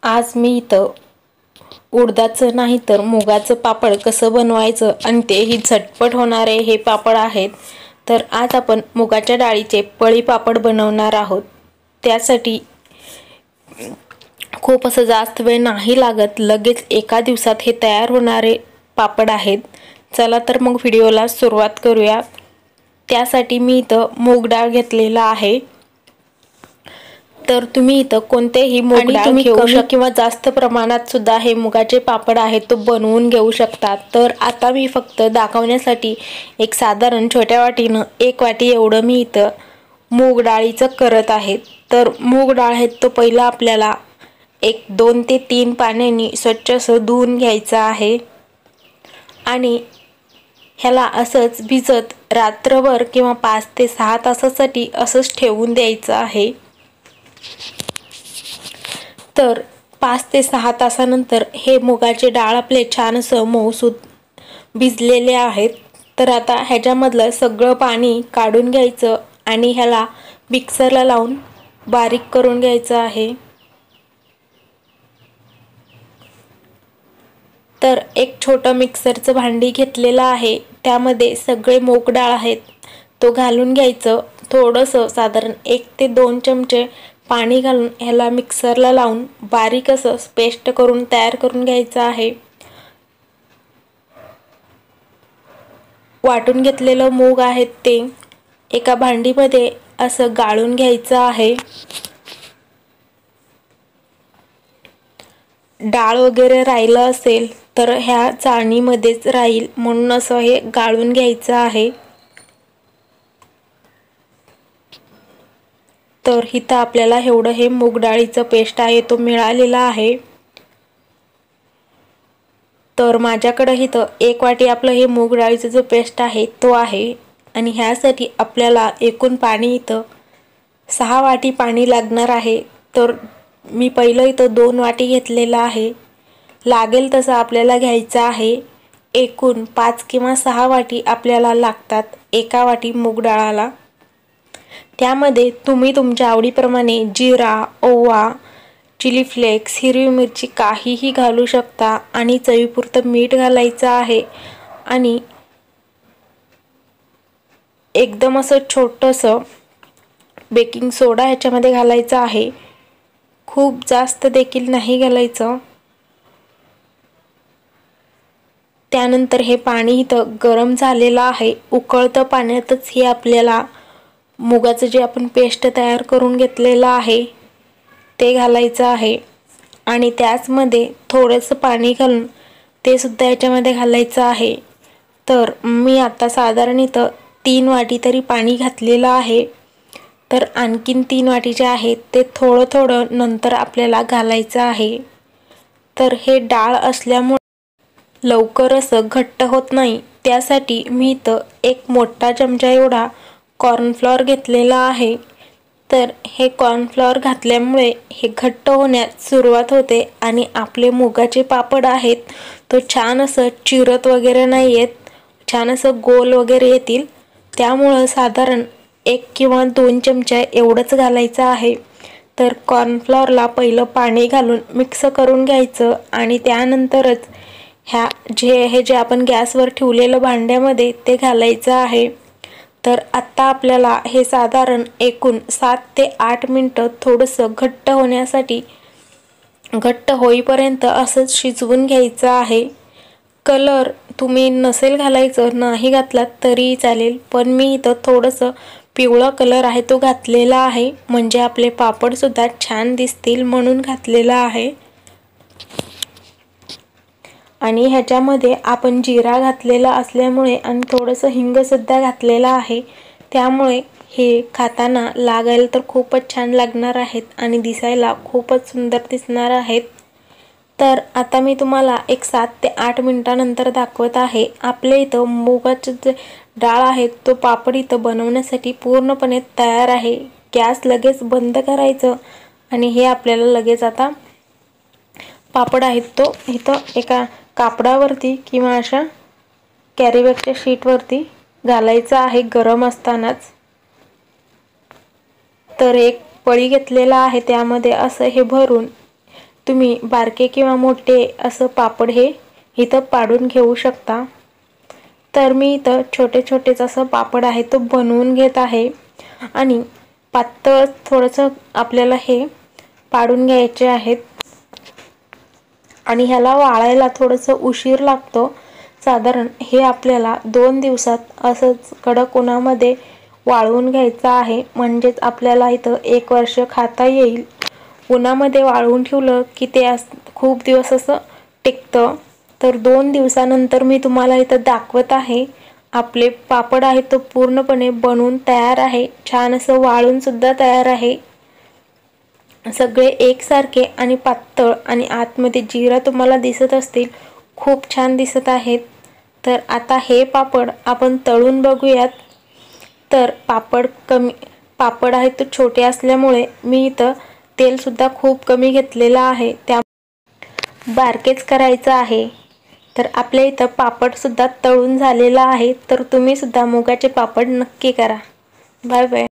आज मी इथं उडदाचं नाही तर मुगाचं पापड कसं बनवायचं आणि तेही झटपट होणारे हे पापड आहेत। तर आज आपण मुगाच्या डाळीचे पळी पापड बनवणार आहोत। त्यासाठी खूप असं जास्त वेळ नाही लागत, लगेच एका दिवसात हे तयार होणारे पापड आहेत। चला तर मग व्हिडिओला सुरुवात करूया। त्यासाठी मी इथं मूग डाळ घेतलेला आहे। तर तुम्ही इथं कोणतेही मूग डाळ घेऊ शकता किंवा जास्त प्रमाणात सुद्धा हे मुगाचे पापड आहेत तो बनवून घेऊ शकता। तर आता मी फक्त दाखवण्यासाठी एक साधारण छोट्या वाटीनं 1 वाटी एवढं मी इथं मूग डाळीचं करत आहे। तर मूग डाळ आहे तो पहिला आपल्याला 2 ते 3 पाण्याने स्वच्छ असं धुवून घ्यायचं आहे आणि ह्याला असंच भिजत रात्रभर किंवा 5 ते 6 तासासाठी असंच ठेवून द्यायचं आहे। तर 5 ते 6 तासानंतर हे मुगाचे डाळ आपले छान असं मऊसूत भिजलेले आहेत। तर आता ह्याच्यामधलं सगळं पाणी काढून घ्यायचं आणि ह्याला मिक्सरला लावून बारीक करून घ्यायचं आहे। तर एक छोटं मिक्सरचं भांडी घेतलेलं आहे, त्यामध्ये सगळे मूग डाळ आहेत तो घालून घ्यायचं। थोडंसं साधारण 1 ते 2 चमचे पाणी घालून ह्याला मिक्सरला लावून बारीक असं पेस्ट करून तयार करून घ्यायचं आहे। वाटून घेतलेलं मूग आहेत ते एका भांडीमध्ये असं गाळून घ्यायचं आहे। डाळ वगैरे राहिलं असेल तर ह्या चाळणीमध्येच राहील म्हणून असं हे गाळून घ्यायचं आहे। तर इथं आपल्याला एवढं हे मूग डाळीचं पेस्ट आहे तो मिळालेला आहे। तर माझ्याकडे इथं 1 वाटी आपलं हे मूग डाळीचं जो पेस्ट आहे तो आहे आणि ह्यासाठी आपल्याला एकूण पाणी इथं 6 वाटी पाणी लागणार आहे। तर मी पहिलं इथं 2 वाटी घेतलेलं आहे, लागेल तसं आपल्याला घ्यायचं आहे। एकूण 5 किंवा 6 वाटी आपल्याला लागतात एका वाटी मूग डाळाला। त्यामध्ये तुम्ही तुमच्या आवडीप्रमाणे जिरा, ओवा, चिली फ्लेक्स, हिरवी मिरची काहीही घालू शकता आणि चवीपुरतं मीठ घालायचं आहे आणि एकदम असं छोटंसं बेकिंग सोडा ह्याच्यामध्ये घालायचा आहे, खूप जास्त देखील नाही घालायचं। त्यानंतर हे पाणी इथं गरम झालेलं आहे, उकळतं पाण्यातच हे आपल्याला मुगाचं जे आपण पेस्ट तयार करून घेतलेलं आहे ते घालायचं आहे आणि त्याचमध्ये थोडंसं पाणी घालून ते सुद्धा याच्यामध्ये घालायचं आहे। तर मी आता साधारण इथं 3 वाटी तरी पाणी घातलेलं आहे। तर आणखीन 3 वाटी जे आहेत ते थोडं थोडं नंतर आपल्याला घालायचं आहे। तर हे डाळ असल्यामुळे लवकर असं घट्ट होत नाही, त्यासाठी मी इथं 1 मोठा चमचा एवढा कॉर्नफ्लॉवर घेतलेला आहे। तर हे कॉर्नफ्लॉवर घातल्यामुळे हे घट्ट होण्यास सुरुवात होते आणि आपले मुगाचे पापड आहेत तो छान असं चिरत वगैरे नाही येत, छान असं गोल वगैरे येतील। त्यामुळं साधारण 1 किंवा 2 चमचे एवढंच घालायचं आहे। तर कॉर्नफ्लॉवरला पहिलं पाणी घालून मिक्स करून घ्यायचं आणि त्यानंतरच हे जे आपण गॅसवर ठेवलेलं भांड्यामध्ये ते घालायचं आहे। तर आत्ता आपल्याला हे साधारण एकूण 7 ते 8 मिनटं थोडंसं घट्ट होण्यासाठी घट्ट होईपर्यंत असंच शिजवून घ्यायचं आहे। कलर तुम्ही नसेल घालायचं, नाही घातलात तरी चालेल, पण मी इथं थोडंसं पिवळा कलर आहे तो घातलेला आहे, म्हणजे आपले पापडसुद्धा छान दिसतील म्हणून घातलेला आहे। आणि ह्याच्यामध्ये आपण जिरा घातलेला असल्यामुळे आणि थोडंसं हिंगसुद्धा घातलेला आहे, त्यामुळे हे खाताना लागायला तर खूपच छान लागणार आहेत आणि दिसायला खूपच सुंदर दिसणार आहेत। तर आता मी तुम्हाला एक 7 ते 8 मिनटानंतर दाखवत आहे। आपले इथं मुगाचं जे डाळ आहे तो पापड इथं बनवण्यासाठी पूर्णपणे तयार आहे। गॅस लगेच बंद करायचं आणि हे आपल्याला लगेच आता पापड आहेत तो इथं एका कापडावरती किंवा अशा कॅरीबॅगच्या शीटवरती घालायचं आहे गरम असतानाच। तर एक पळी घेतलेला आहे, त्यामध्ये असं हे भरून तुम्ही बारके किंवा मोठे असं पापड हे इथं पाडून घेऊ शकता। तर मी इथं छोटे छोटेच असं पापड आहे तो बनवून घेत आहे आणि पातळ थोडंसं आपल्याला हे पाडून घ्यायचे आहेत आणि ह्याला वाळायला थोडंसं उशीर लागतो। साधारण हे आपल्याला 2 दिवसात असंच कडक उन्हामध्ये वाळवून घ्यायचं आहे, म्हणजेच आपल्याला इथं 1 वर्ष खाता येईल। उन्हामध्ये वाळवून ठेवलं की ते खूप दिवस असं टिकतं। तर 2 दिवसानंतर मी तुम्हाला इथं दाखवत आहे। आपले पापड आहे तो पूर्णपणे बनवून तयार आहे, छान असं वाळून सुद्धा तयार आहे। सगळे एकसारखे आणि पातळ आणि आतमध्ये जिरा तुम्हाला दिसत असतील, खूप छान दिसत आहेत। तर आता हे पापड आपण तळून बघूयात। तर पापड आहे तो छोटे असल्यामुळे मी इथं तेल सुद्धा खूप कमी घेतलेलं आहे, त्या बारकेच करायचं आहे। तर आपल्या इथं पापड सुद्धा तळून झालेला आहे। तर तुम्ही सुद्धा मुगाचे पापड नक्की करा। Bye bye.